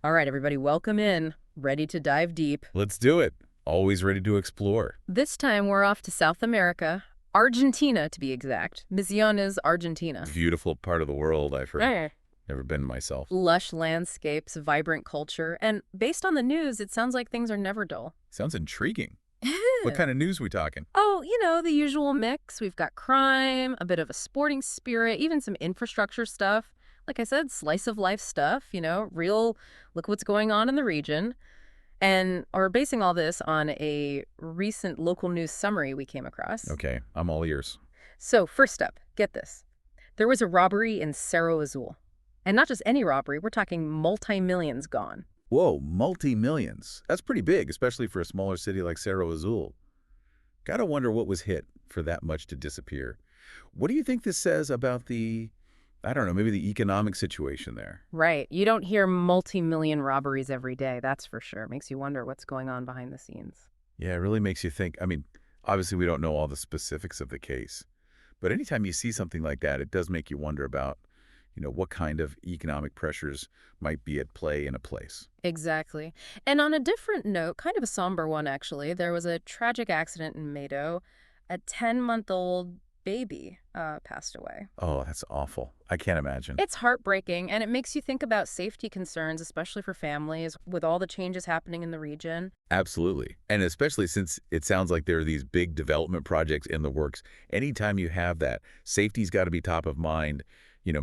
All right, everybody, welcome in. Ready to dive deep. Let's do it. Always ready to explore. This time we're off to South America, Argentina to be exact. Misiones, Argentina. Beautiful part of the world, I've heard. Eh. Never been myself. Lush landscapes, vibrant culture, and based on the news, it sounds like things are never dull. Sounds intriguing. What kind of news we talking? Oh, the usual mix. We've got crime, a bit of a sporting spirit, even some infrastructure stuff. Like I said, slice of life stuff, real look what's going on in the region. And we're basing all this on a recent local news summary we came across. Okay, I'm all ears. So first up, get this. There was a robbery in Cerro Azul. And not just any robbery, we're talking multi-millions gone. Whoa, multi-millions. That's pretty big, especially for a smaller city like Cerro Azul. Gotta wonder what was hit for that much to disappear. What do you think this says about I don't know, maybe the economic situation there? Right. You don't hear multi-million robberies every day, that's for sure. Makes you wonder what's going on behind the scenes. Yeah, it really makes you think. I mean, obviously we don't know all the specifics of the case, but anytime you see something like that, it does make you wonder about, what kind of economic pressures might be at play in a place. Exactly. And on a different note, kind of a somber one actually, there was a tragic accident in Mado. A 10-month-old baby passed away. Oh, that's awful. I can't imagine. It's heartbreaking, and it makes you think about safety concerns, especially for families, with all the changes happening in the region. Absolutely. And especially since it sounds like there are these big development projects in the works, anytime you have that, safety's got to be top of mind,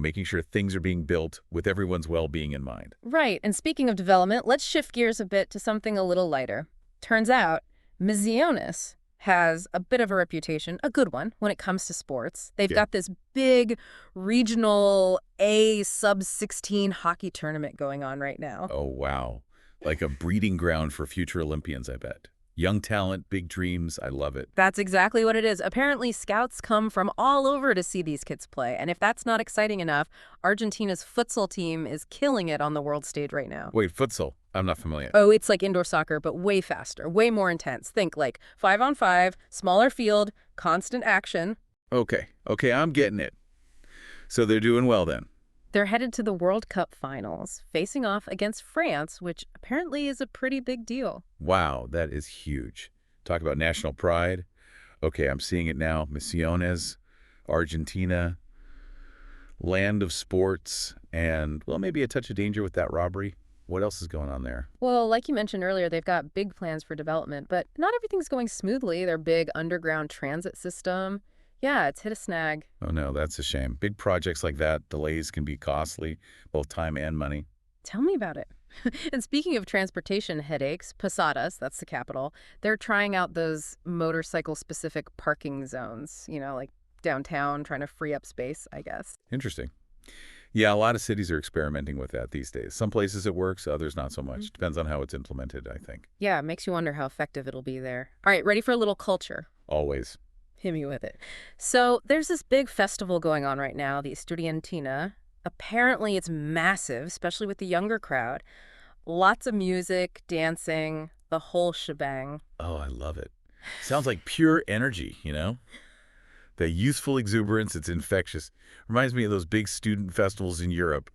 making sure things are being built with everyone's well-being in mind. Right, and speaking of development, let's shift gears a bit to something a little lighter. Turns out, Misiones has a bit of a reputation, a good one, when it comes to sports. They've got this big regional A sub-16 hockey tournament going on right now. Oh, wow. Like a breeding ground for future Olympians, I bet. Young talent, big dreams. I love it. That's exactly what it is. Apparently, scouts come from all over to see these kids play. And if that's not exciting enough, Argentina's futsal team is killing it on the world stage right now. Wait, futsal? I'm not familiar. Oh, it's like indoor soccer, but way faster, way more intense. Think like 5-on-5, smaller field, constant action. Okay, I'm getting it. So they're doing well then. They're headed to the World Cup finals, facing off against France, which apparently is a pretty big deal. Wow, that is huge. Talk about national pride. Okay, I'm seeing it now. Misiones, Argentina, land of sports, and, well, maybe a touch of danger with that robbery. What else is going on there? Well, like you mentioned earlier, they've got big plans for development, but not everything's going smoothly. Their big underground transit system, yeah, it's hit a snag. Oh, no, that's a shame. Big projects like that, delays can be costly, both time and money. Tell me about it. And speaking of transportation headaches, Posadas, that's the capital, they're trying out those motorcycle-specific parking zones, like downtown, trying to free up space, I guess. Interesting. Yeah, a lot of cities are experimenting with that these days. Some places it works, others not so much. Depends on how it's implemented, I think. Yeah, it makes you wonder how effective it'll be there. All right, ready for a little culture? Always. Hit me with it. So there's this big festival going on right now, the Estudiantina. Apparently it's massive, especially with the younger crowd. Lots of music, dancing, the whole shebang. Oh, I love it. Sounds like pure energy, The youthful exuberance, it's infectious. Reminds me of those big student festivals in Europe.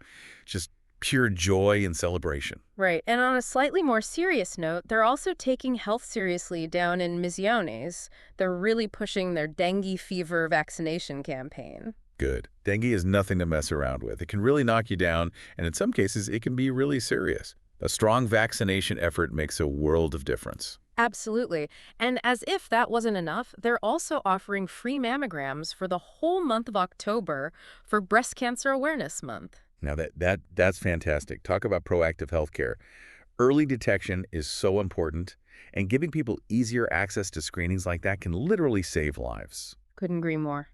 Just pure joy and celebration. Right. And on a slightly more serious note, they're also taking health seriously down in Misiones. They're really pushing their dengue fever vaccination campaign. Good. Dengue is nothing to mess around with. It can really knock you down, and in some cases, it can be really serious. A strong vaccination effort makes a world of difference. Absolutely. And as if that wasn't enough, they're also offering free mammograms for the whole month of October for Breast Cancer Awareness Month. Now that's fantastic. Talk about proactive healthcare. Early detection is so important, and giving people easier access to screenings like that can literally save lives. Couldn't agree more.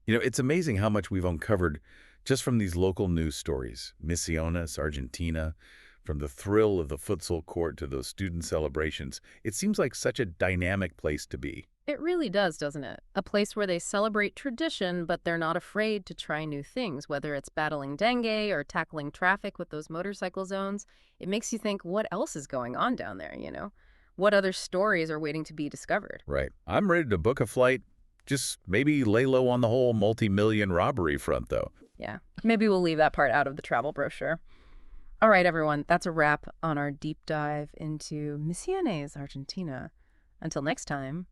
It's amazing how much we've uncovered just from these local news stories. Misiones, Argentina, from the thrill of the futsal court to those student celebrations. It seems like such a dynamic place to be. It really does, doesn't it? A place where they celebrate tradition, but they're not afraid to try new things, whether it's battling dengue or tackling traffic with those motorcycle zones. It makes you think, what else is going on down there, What other stories are waiting to be discovered? Right. I'm ready to book a flight. Just maybe lay low on the whole multi-million robbery front, though. Yeah, maybe we'll leave that part out of the travel brochure. All right, everyone, that's a wrap on our deep dive into Misiones, Argentina. Until next time.